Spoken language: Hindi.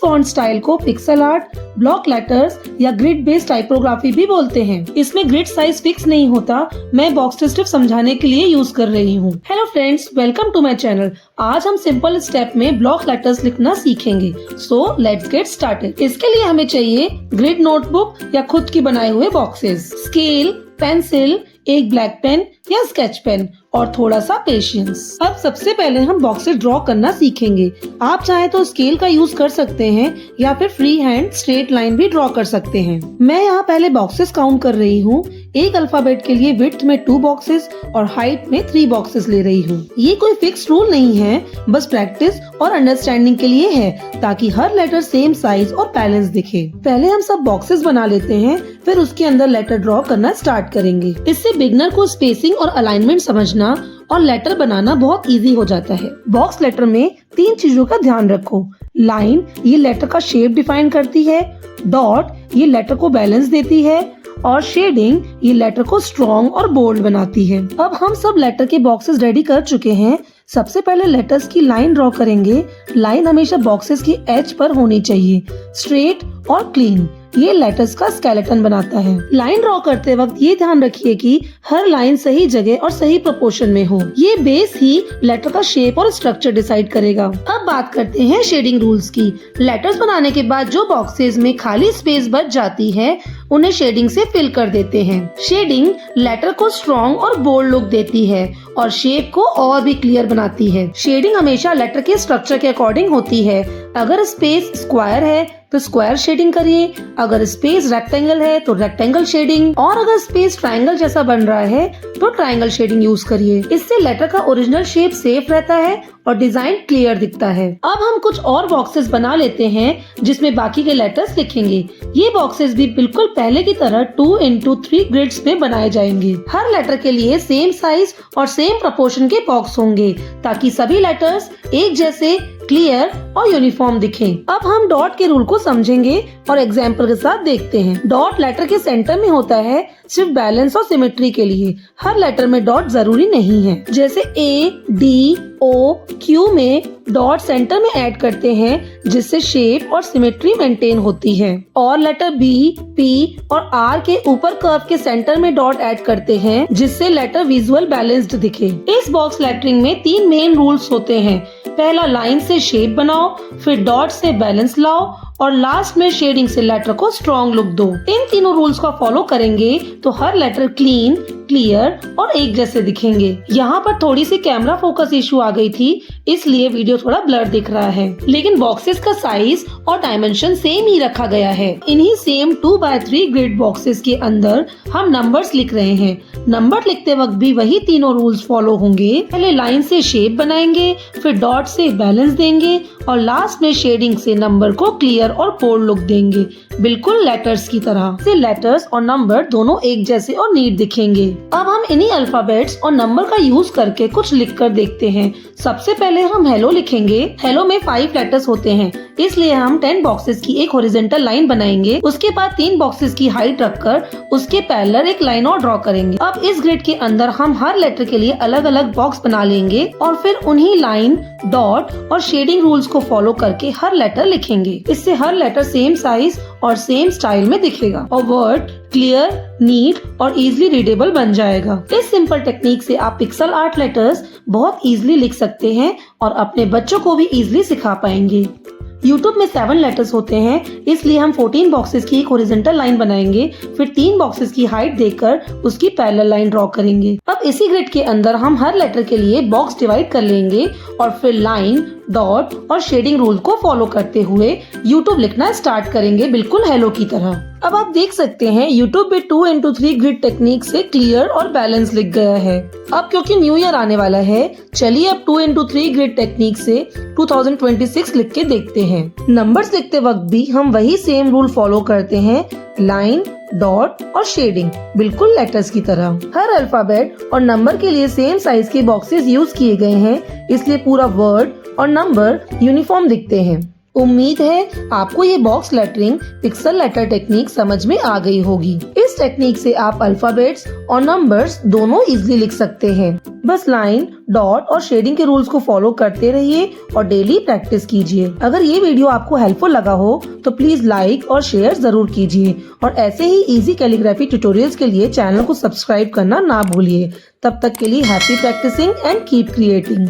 फॉन्ट स्टाइल को पिक्सल आर्ट, ब्लॉक लेटर्स या ग्रिड बेस्ड टाइपोग्राफी भी बोलते हैं। इसमें ग्रिड साइज फिक्स नहीं होता, मैं बॉक्स सिर्फ समझाने के लिए यूज कर रही हूँ। Hello friends, welcome to my channel. आज हम सिंपल स्टेप में ब्लॉक लेटर्स लिखना सीखेंगे। So let's get started. इसके लिए हमें चाहिए ग्रिड नोटबुक या खुद की बनाए हुए बॉक्सेस, स्केल, पेंसिल, एक ब्लैक पेन या स्केच पेन और थोड़ा सा पेशेंस। अब सबसे पहले हम बॉक्सेस ड्रॉ करना सीखेंगे। आप चाहे तो स्केल का यूज कर सकते हैं या फिर फ्री हैंड स्ट्रेट लाइन भी ड्रॉ कर सकते हैं। मैं यहाँ पहले बॉक्सेस काउंट कर रही हूँ। एक अल्फाबेट के लिए विड्थ में 2 बॉक्सेस और हाइट में 3 बॉक्सेस ले रही हूँ। ये कोई फिक्स रूल नहीं है, बस प्रैक्टिस और अंडरस्टैंडिंग के लिए है, ताकि हर लेटर सेम साइज और बैलेंस दिखे। पहले हम सब बॉक्सेस बना लेते हैं, फिर उसके अंदर लेटर ड्रॉ करना स्टार्ट करेंगे। इससे बिगनर को स्पेसिंग और अलाइनमेंट समझना और लेटर बनाना बहुत इजी हो जाता है। बॉक्स लेटर में 3 चीजों का ध्यान रखो। लाइन ये लेटर का शेप डिफाइन करती है, डॉट ये लेटर को बैलेंस देती है और शेडिंग ये लेटर को स्ट्रॉन्ग और बोल्ड बनाती है। अब हम सब लेटर के बॉक्सेस रेडी कर चुके हैं। सबसे पहले लेटर्स की लाइन ड्रॉ करेंगे। लाइन हमेशा बॉक्सेस की एज पर होनी चाहिए, स्ट्रेट और क्लीन। ये लेटर्स का स्केलेटन बनाता है। लाइन ड्रॉ करते वक्त ये ध्यान रखिए कि हर लाइन सही जगह और सही प्रोपोर्शन में हो। ये बेस ही लेटर का शेप और स्ट्रक्चर डिसाइड करेगा। अब बात करते हैं शेडिंग रूल्स की। लेटर्स बनाने के बाद जो बॉक्सेस में खाली स्पेस बच जाती है, उन्हें शेडिंग से फिल कर देते हैं। शेडिंग लेटर को स्ट्रॉन्ग और बोल्ड लुक देती है और शेप को और भी क्लियर बनाती है। शेडिंग हमेशा लेटर के स्ट्रक्चर के अकॉर्डिंग होती है। अगर स्पेस स्क्वायर है तो स्क्वायर शेडिंग करिए, अगर स्पेस रेक्टेंगल है तो रेक्टेंगल शेडिंग, और अगर स्पेस ट्रायंगल जैसा बन रहा है तो ट्रायंगल शेडिंग यूज करिए। इससे लेटर का ओरिजिनल शेप सेफ रहता है और डिजाइन क्लियर दिखता है। अब हम कुछ और बॉक्सेस बना लेते हैं जिसमें बाकी के लेटर्स लिखेंगे। ये बॉक्सेस भी बिल्कुल पहले की तरह 2x3 ग्रिड्स में बनाए जाएंगे। हर लेटर के लिए सेम साइज और सेम प्रोपोर्शन के बॉक्स होंगे, ताकि सभी लेटर्स एक जैसे, क्लियर और यूनिफॉर्म दिखें। अब हम डॉट के रूल को समझेंगे और एग्जाम्पल के साथ देखते हैं। डॉट लेटर के सेंटर में होता है सिर्फ बैलेंस और सिमेट्री के लिए। हर लेटर में डॉट जरूरी नहीं है। जैसे A, D, O, Q में डॉट सेंटर में ऐड करते हैं, जिससे शेप और सिमेट्री मेंटेन होती है। और लेटर B, P और R के ऊपर कर्व के सेंटर में डॉट ऐड करते हैं, जिससे लेटर विजुअल बैलेंस्ड दिखे। इस बॉक्स लेटरिंग में 3 मेन रूल्स होते हैं। पहला, लाइन से शेप बनाओ, फिर डॉट से बैलेंस लाओ और लास्ट में शेडिंग से लेटर को स्ट्रॉन्ग लुक दो। इन तीनों रूल्स का फॉलो करेंगे तो हर लेटर क्लीन, क्लियर और एक जैसे दिखेंगे। यहाँ पर थोड़ी सी कैमरा फोकस इशू आ गई थी, इसलिए वीडियो थोड़ा ब्लर दिख रहा है, लेकिन बॉक्सेस का साइज और डायमेंशन सेम ही रखा गया है। इन्हीं सेम 2x3 ग्रिड बॉक्सेस के अंदर हम नंबर्स लिख रहे हैं। नंबर लिखते वक्त भी वही तीनों रूल्स फॉलो होंगे। पहले लाइन से शेप बनाएंगे, फिर डॉट से बैलेंस देंगे और लास्ट में शेडिंग से नंबर को क्लियर और बोल्ड लुक देंगे, बिल्कुल लेटर्स की तरह। से लेटर्स और नंबर दोनों एक जैसे और नीट दिखेंगे। अब हम इन्हीं अल्फाबेट्स और नंबर का यूज करके कुछ लिख कर देखते हैं। सबसे पहले हम हेलो लिखेंगे। हेलो में 5 लेटर्स होते हैं, इसलिए हम 10 बॉक्सेस की एक हॉरिजॉन्टल लाइन बनाएंगे। उसके बाद 3 बॉक्सेस की हाइट रखकर उसके पैरेलल एक लाइन और ड्रॉ करेंगे। अब इस ग्रिड के अंदर हम हर लेटर के लिए अलग अलग बॉक्स बना लेंगे और फिर उन्हीं लाइन, डॉट और शेडिंग रूल्स को फॉलो करके हर लेटर लिखेंगे। इससे हर लेटर सेम साइज और सेम स्टाइल में दिखेगा और वर्ड क्लियर, नीट और इजीली रीडेबल बन जाएगा। इस सिंपल टेक्निक से आप पिक्सल आर्ट लेटर्स बहुत इजीली लिख सकते हैं और अपने बच्चों को भी इजीली सिखा पाएंगे। YouTube में 7 लेटर्स होते हैं, इसलिए हम 14 बॉक्सेस की एक हॉरिजॉन्टल लाइन बनाएंगे, फिर 3 बॉक्सेस की हाइट देकर उसकी पैरेलल लाइन ड्रॉ करेंगे। अब इसी ग्रिड के अंदर हम हर लेटर के लिए बॉक्स डिवाइड कर लेंगे और फिर लाइन, डॉट और शेडिंग रूल को फॉलो करते हुए YouTube लिखना स्टार्ट करेंगे, बिल्कुल हेलो की तरह। अब आप देख सकते हैं YouTube में 2x3 ग्रिड टेक्निक से क्लियर और बैलेंस लिख गया है। अब क्योंकि न्यू ईयर आने वाला है, चलिए अब 2x3 ग्रिड टेक्निक से 2026 लिख के देखते हैं। नंबर्स लिखते वक्त भी हम वही सेम रूल फॉलो करते हैं, लाइन, डॉट और शेडिंग, बिल्कुल लेटर्स की तरह। हर अल्फाबेट और नंबर के लिए सेम साइज के बॉक्सेस यूज किए गए हैं, इसलिए पूरा वर्ड और नंबर यूनिफॉर्म दिखते हैं। उम्मीद है आपको ये box lettering pixel letter technique समझ में आ गई होगी। इस टेक्निक से आप अल्फाबेट्स और नंबर्स दोनों इजीली लिख सकते हैं। बस लाइन, डॉट और शेडिंग के रूल्स को फॉलो करते रहिए और डेली प्रैक्टिस कीजिए। अगर ये वीडियो आपको हेल्पफुल लगा हो तो प्लीज लाइक और शेयर जरूर कीजिए और ऐसे ही इजी कैलीग्राफी ट्यूटोरियल्स के लिए चैनल को सब्सक्राइब करना ना भूलिए। तब तक के लिए happy practising and keep creating.